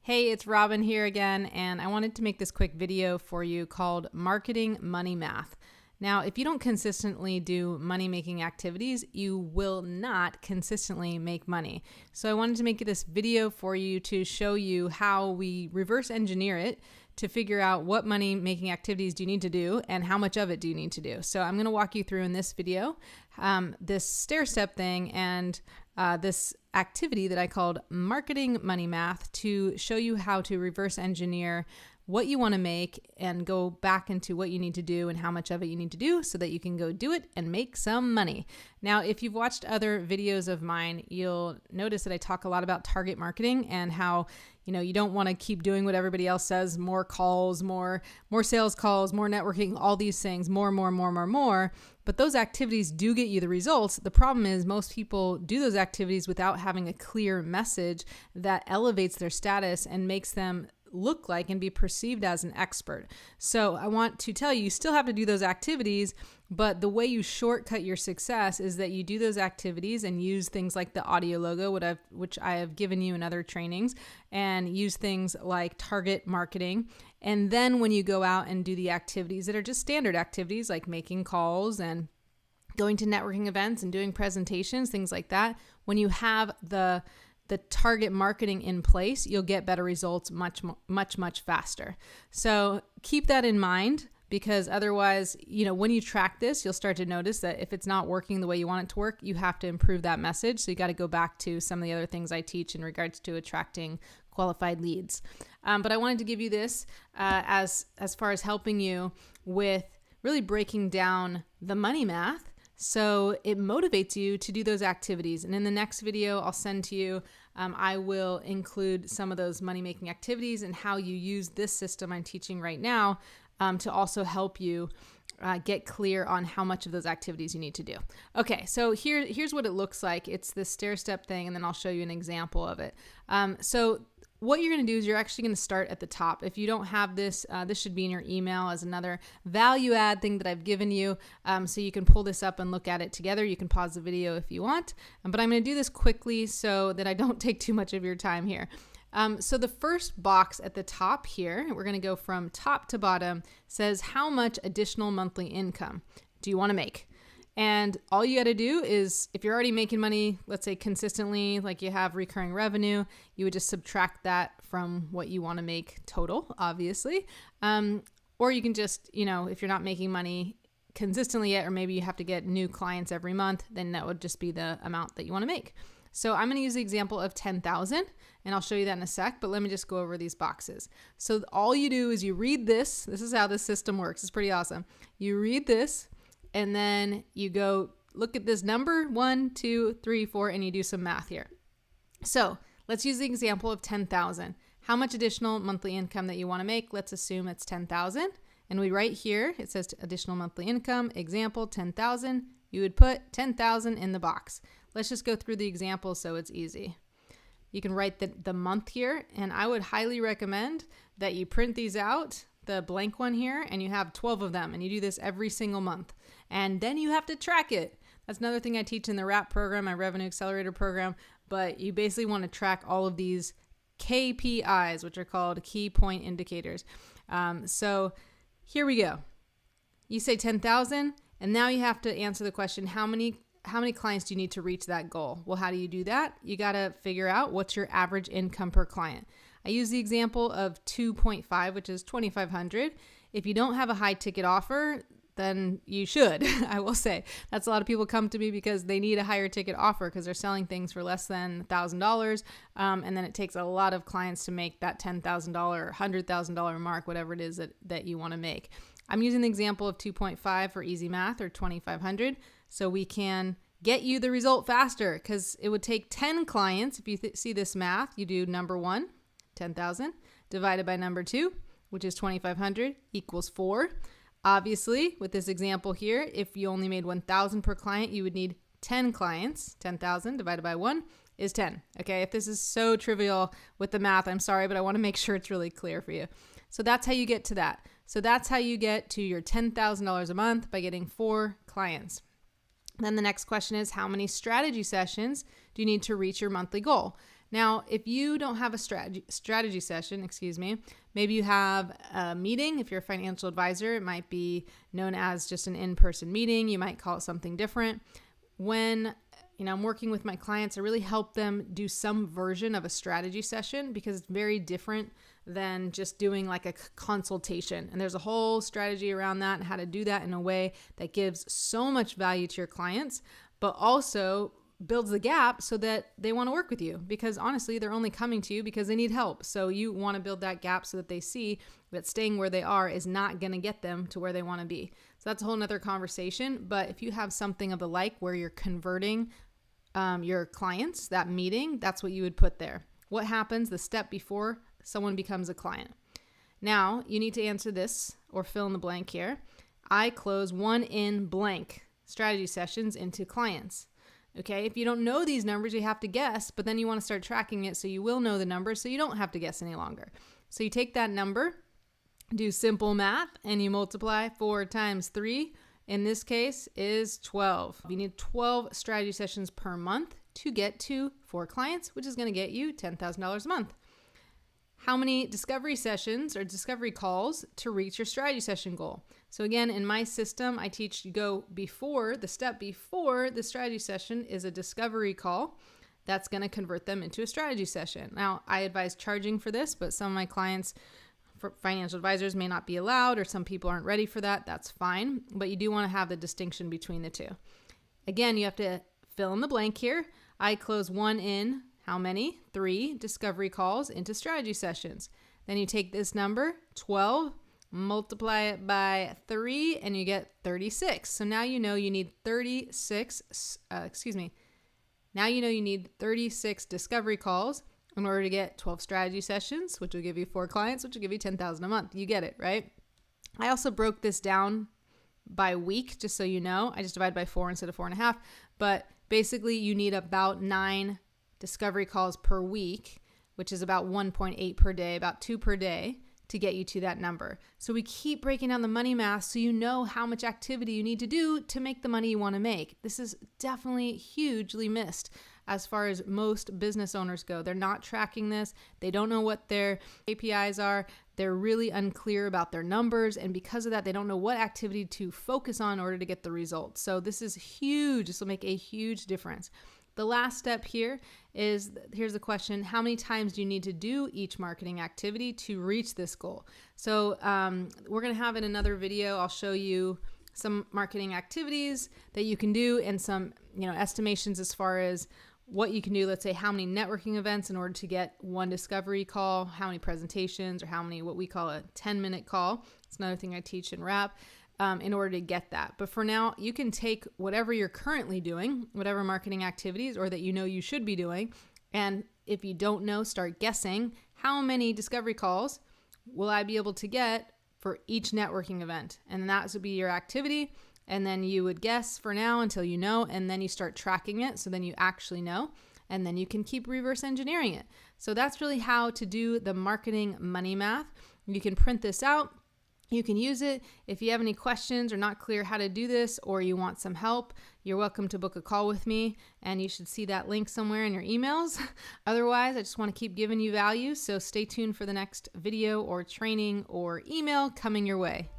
Hey, it's Robin here again, and I wanted to make this quick video for you called Marketing Money Math. Now, if you don't consistently do money-making activities, you will not consistently make money. So I wanted to make this video for you to show you how we reverse engineer it to figure out what money-making activities do you need to do and how much of it do you need to do. So I'm going to walk you through in this video this stair-step thing and this activity that I called Marketing Money Math to show you how to reverse engineer what you want to make and go back into what you need to do and how much of it you need to do so that you can go do it and make some money. Now, if you've watched other videos of mine, you'll notice that I talk a lot about target marketing and how, you don't want to keep doing what everybody else says, more calls, more sales calls, more networking, all these things, more. But those activities do get you the results. The problem is most people do those activities without having a clear message that elevates their status and makes them look like and be perceived as an expert. So I want to tell you, you still have to do those activities, but the way you shortcut your success is that you do those activities and use things like the audio logo, which I have given you in other trainings, and use things like target marketing. And then when you go out and do the activities that are just standard activities like making calls and going to networking events and doing presentations, things like that, when you have the target marketing in place, you'll get better results much faster. So keep that in mind, because otherwise, when you track this, you'll start to notice that if it's not working the way you want it to work, you have to improve that message. So you got to go back to some of the other things I teach in regards to attracting qualified leads. But I wanted to give you this as far as helping you with really breaking down the money math, so it motivates you to do those activities. And in the next video I'll send to you, I will include some of those money-making activities and how you use this system I'm teaching right now to also help you get clear on how much of those activities you need to do. Okay, so here's what it looks like. It's this stair-step thing, and then I'll show you an example of it. So what you're going to do is you're actually going to start at the top. If you don't have this, this should be in your email as another value add thing that I've given you, so you can pull this up and look at it together. You can pause the video if you want, but I'm going to do this quickly so that I don't take too much of your time here. So the first box at the top here, we're going to go from top to bottom, says how much additional monthly income do you want to make? And all you got to do is, if you're already making money, let's say consistently, like you have recurring revenue, you would just subtract that from what you want to make total, obviously. Or you can just, if you're not making money consistently yet, or maybe you have to get new clients every month, then that would just be the amount that you want to make. So I'm going to use the example of 10,000, and I'll show you that in a sec, but let me just go over these boxes. So all you do is you read this. This is how this system works. It's pretty awesome. You read this, and then you go look at this number 1, 2, 3, 4, and you do some math here. So let's use the example of 10,000. How much additional monthly income that you want to make? Let's assume it's 10,000. And we write here, it says additional monthly income, example 10,000. You would put 10,000 in the box. Let's just go through the example so it's easy. You can write the month here, and I would highly recommend that you print these out, the blank one here, and you have 12 of them, and you do this every single month. And then you have to track it. That's another thing I teach in the RAP program, my Revenue Accelerator program, but you basically want to track all of these KPIs, which are called key point indicators. So here we go. You say 10,000, and now you have to answer the question, how many clients do you need to reach that goal? Well, how do you do that? You got to figure out what's your average income per client. I use the example of 2.5, which is $2,500. If you don't have a high ticket offer, then you should. I will say that's a lot of people come to me because they need a higher ticket offer because they're selling things for less than $1,000. And then it takes a lot of clients to make that $10,000 or $100,000 mark, whatever it is that you want to make. I'm using the example of 2.5 for easy math, or 2,500. So we can get you the result faster, because it would take 10 clients. If you see this math, you do number 1, 10,000, divided by number 2, which is 2,500, equals 4. Obviously, with this example here, if you only made 1,000 per client, you would need 10 clients. 10,000 divided by 1 is 10. Okay, if this is so trivial with the math, I'm sorry, but I want to make sure it's really clear for you. So that's how you get to that. So that's how you get to your $10,000 a month, by getting 4 clients. Then the next question is, how many strategy sessions do you need to reach your monthly goal? Now, if you don't have a strategy session, maybe you have a meeting. If you're a financial advisor, it might be known as just an in-person meeting. You might call it something different. When I'm working with my clients, I really help them do some version of a strategy session because it's very different than just doing like a consultation. And there's a whole strategy around that and how to do that in a way that gives so much value to your clients, but also builds the gap so that they want to work with you, because honestly, they're only coming to you because they need help. So you want to build that gap so that they see that staying where they are is not going to get them to where they want to be. So that's a whole nother conversation. But if you have something of the like where you're converting your clients, that meeting, that's what you would put there. What happens the step before someone becomes a client? Now you need to answer this or fill in the blank here. I close 1 in blank strategy sessions into clients. Okay, if you don't know these numbers, you have to guess, but then you want to start tracking it so you will know the numbers so you don't have to guess any longer. So you take that number, do simple math, and you multiply 4 times 3. In this case is 12. You need 12 strategy sessions per month to get to 4 clients, which is going to get you $10,000 a month. How many discovery sessions or discovery calls to reach your strategy session goal? So again, in my system, I teach you go before, the step before the strategy session is a discovery call. That's going to convert them into a strategy session. Now, I advise charging for this, but some of my clients, for financial advisors, may not be allowed, or some people aren't ready for that. That's fine, but you do want to have the distinction between the two. Again, you have to fill in the blank here. I close 1 in, how many? 3 discovery calls into strategy sessions. Then you take this number, 12, multiply it by 3, and you get 36. So now you know you need 36, Now you know you need 36 discovery calls in order to get 12 strategy sessions, which will give you 4 clients, which will give you $10,000 a month. You get it, right? I also broke this down by week, just so you know. I just divide by 4 instead of 4.5. But basically, you need about 9 discovery calls per week, which is about 1.8 per day, about 2 per day, to get you to that number. So we keep breaking down the money math so you know how much activity you need to do to make the money you want to make. This is definitely hugely missed as far as most business owners go. They're not tracking this. They don't know what their KPIs are. They're really unclear about their numbers. And because of that, they don't know what activity to focus on in order to get the results. So this is huge. This will make a huge difference. The last step here is, here's the question: how many times do you need to do each marketing activity to reach this goal? So we're going to have in another video, I'll show you some marketing activities that you can do and some estimations as far as what you can do. Let's say how many networking events in order to get 1 discovery call, how many presentations, or how many what we call a 10-minute call. It's another thing I teach in WRAP. In order to get that. But for now, you can take whatever you're currently doing, whatever marketing activities or that you know you should be doing, and if you don't know, start guessing how many discovery calls will I be able to get for each networking event. And that would be your activity. And then you would guess for now until you know, and then you start tracking it. So then you actually know, and then you can keep reverse engineering it. So that's really how to do the marketing money math. You can print this out. You can use it. If you have any questions or not clear how to do this, or you want some help, you're welcome to book a call with me, and you should see that link somewhere in your emails. Otherwise, I just want to keep giving you value, so stay tuned for the next video or training or email coming your way.